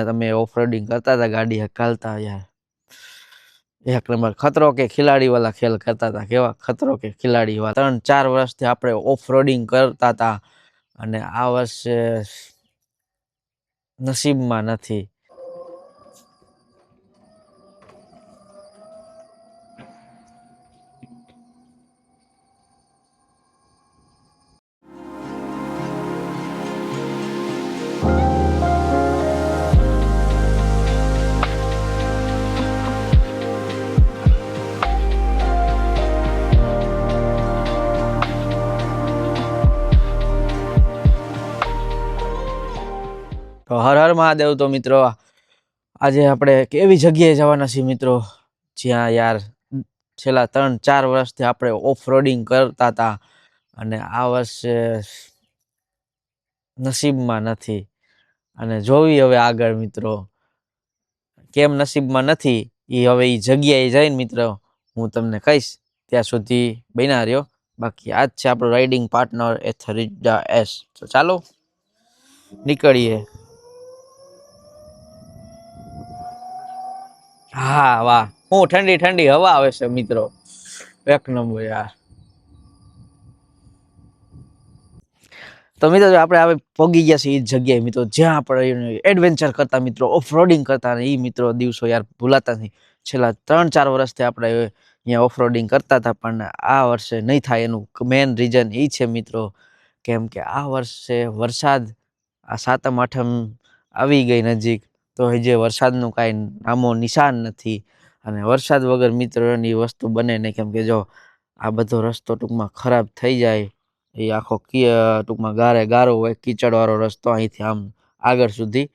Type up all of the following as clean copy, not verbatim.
તમે of roading करता था, गाड़ी हकालता यार, एक नंबर खतरो के खिलाड़ी वाला खेल करता था। केवा खतरो के खिलाड़ी वाला 3-4 વર્ષથી આપણે ઓફ રોડિંગ કરતા હતા અને આ વર્ષે નસીબમાં નથી। તો હર હર મહાદેવ। તો મિત્રો આજે આપણે કેવી જગ્યાએ જવાના છીએ મિત્રો, જ્યાં યાર છેલ્લા 3-4 વર્ષથી આપણે ઓફ રોડિંગ કરતા હતા અને આ વર્ષે નસીબમાં નથી। અને જોવી હવે આગળ મિત્રો કેમ નસીબમાં નથી એ હવે એ જગ્યાએ જઈને મિત્રો હું તમને કહીશ। ત્યાં સુધી બન્યા રહ્યો। બાકી આજ છે આપણો રાઇડિંગ પાર્ટનર એથરિડા એસ। તો ચાલો નીકળીએ। હા વાહ, હું ઠંડી ઠંડી હવા આવે છે મિત્રો, એક નંબર યાર। તો મિત્રો આપણે હવે પહોંચી ગયા છીએ એ જગ્યાએ મિત્રો જ્યાં આપણે એડવેન્ચર કરતા મિત્રો, ઓફ રોડિંગ કરતા અને એ મિત્રો દિવસો યાર ભૂલાતા નહીં। છેલ્લા 3-4 વર્ષથી આપણે અહીંયા ઓફ રોડિંગ કરતા હતા પણ આ વર્ષે નહીં થાય। એનું મેઇન રીઝન એ છે મિત્રો કેમ કે આ વર્ષે વરસાદ, આ સાતમ આઠમ આવી ગઈ નજીક, તો હજી વરસાદનું કાંઈ નામો નિશાન નથી। અને વરસાદ વગર મિત્રોની વસ્તુ બને નહીં કેમ કે જો આ બધો રસ્તો ટૂંકમાં ખરાબ થઈ જાય, એ આખો ટૂંકમાં ગારો હોય, કીચડવાળો રસ્તો અહીંથી આમ આગળ સુધી।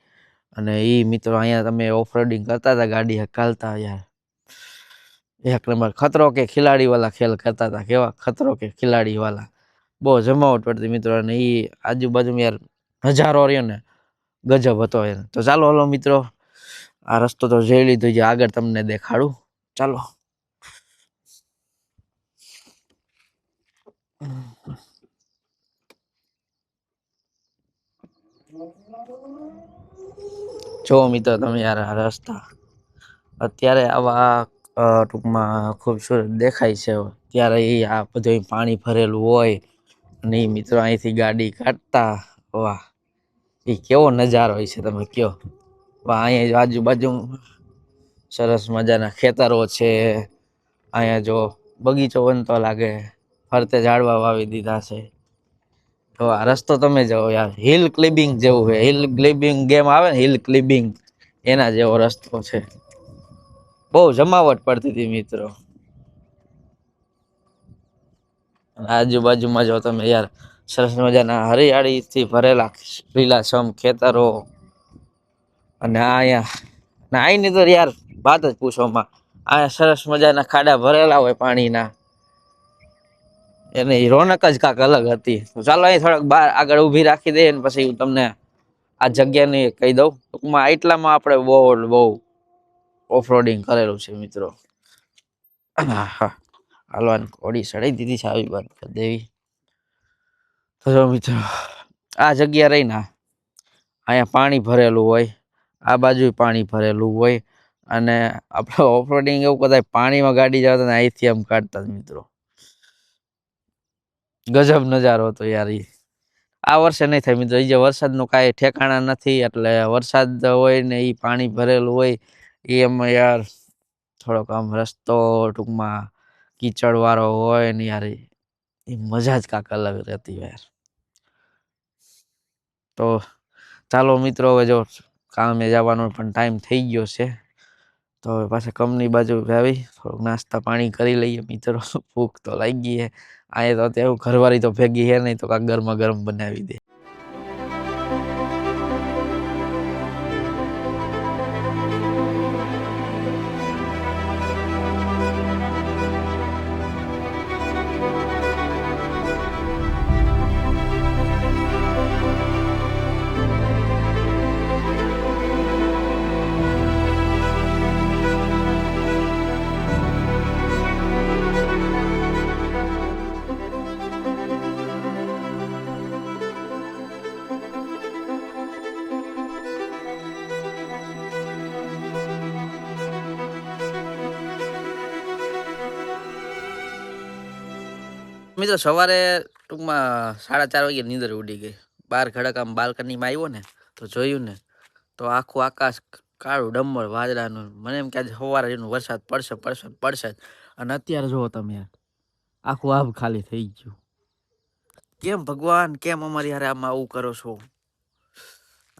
અને એ મિત્રો અહીંયા તમે ઓફ રોડિંગ કરતા હતા, ગાડી હકાલતા યાર, એક નંબર ખતરો કે ખિલાડી વાલા ખેલ કરતા હતા। કેવા ખતરો કે ખિલાડી વાલા, બહુ જમાવટ પડતી મિત્રો। અને એ આજુબાજુમાં યાર નજારો રહ્યો ને ગજબ હતો યાર। તો ચાલો હલો મિત્રો, આ રસ્તો તો જોઈ લીધો, જે આગળ તમને દેખાડું, ચાલો। જો મિત્રો તમે યાર આ રસ્તા અત્યારે આવા ટૂંકમાં ખૂબસૂરત દેખાય છે, ત્યારે એ આ બધું પાણી ભરેલું હોય અને એ મિત્રો અહીંથી ગાડી કાઢતા, વાહ એ કેવો નજારો હોય છે તમે કયો। વાહ, અહીંયા આજુબાજુ સરસ મજાના ખેતરો છે, અહીંયા જો બગીચો બનતો લાગે, ફરતે ઝાડવા વાવી દીધા છે। તો આ રસ્તો તમે જાઓ યાર, હિલ ક્લિમ્બિંગ જેવું છે, હિલ ક્લિમ્બિંગ ગેમ આવે ને, હિલ ક્લિમ્બિંગ એના જેવો રસ્તો છે। બહુ જમાવટ પડતી હતી મિત્રો। આજુબાજુમાં જો તમે યાર સરસ મજાના હરિયાળીથી ભરેલા લીલાછમ ખેતરો, અને અહીંની તો યાર વાત જ પૂછોમાં। અહીંયા સરસ મજાના ખાડા ભરેલા હોય પાણીના, એની રોનક જ કાંક અલગ હતી। ચાલો અહીં થોડાક બહાર આગળ ઊભી રાખી દઈએ ને પછી હું તમને આ જગ્યાની કહી દઉં। ટૂંકમાં એટલામાં આપણે બહુ ઓફ રોડિંગ કરેલું છે મિત્રો। હા હા, હાલો ઘોડી ચડાઈ દીધી છે, આવી વાત કરી દેવી। તો મિત્રો આ જગ્યા રહી ને, અહીંયા પાણી ભરેલું હોય, આ બાજુ પાણી ભરેલું હોય, અને આપણે ઓફ રોડિંગ એવું કદાચ પાણીમાં ગાડી જતા ને અહીંથી આમ કાઢતા મિત્રો, ગજબ નજારો હતો યાર। આ વર્ષે નહીં થાય મિત્રો, જે વરસાદનું કાંઈ ઠેકાણા નથી, એટલે વરસાદ હોય ને એ પાણી ભરેલું હોય એ એમાં યાર થોડોક આમ રસ્તો ટૂંકમાં કીચડવાળો હોય ને યાર, એ મજા જ કાંક અલગ રહેતી યાર। તો ચાલો મિત્રો, હવે જો કામે જવાનો પણ ટાઈમ થઈ ગયો છે, તો હવે પાછા કંપની બાજુ આવી થોડુંક નાસ્તા પાણી કરી લઈએ મિત્રો, ભૂખ તો લાગી છે। અહીંયા તો અત્યારે ઘરવાળી તો ભેગી છે નહીં, તો કાંક ગરમા ગરમ બનાવી દે। મિત્રો સવારે ટૂંકમાં 4:30 વાગે નીંદર ઉડી ગઈ. બહાર ઘડક આમ બાલ્કનીમાં આવ્યો ને તો જોયું ને તો આખું આકાશ કાળું ડમર વાદળાનું. મને એમ કે આજે સવારે એનું વરસાદ પડશે જ. અને અત્યારે જુઓ તમે યાર, આખું આબ ખાલી થઈ ગયું. કેમ ભગવાન, કેમ અમારી હારે આમાં આવું કરો છો?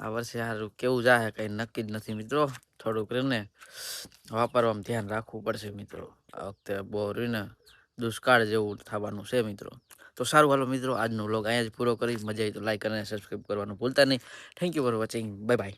આ વર્ષે સારું કેવું જાય કઈ નક્કી જ નથી મિત્રો. થોડુંક ને વાપરવામાં ધ્યાન રાખવું પડશે મિત્રો. આ વખતે બહુ ને દુષ્કાળ જેવું થવાનું છે મિત્રો. તો સારું હાલો મિત્રો, આજનો વ્લોગ અહીંયા જ પૂરો કરી. મજા આવી તો લાઈક અને સબસ્ક્રાઈબ કરવાનું ભૂલતા નહીં. Thank you for watching. Bye bye.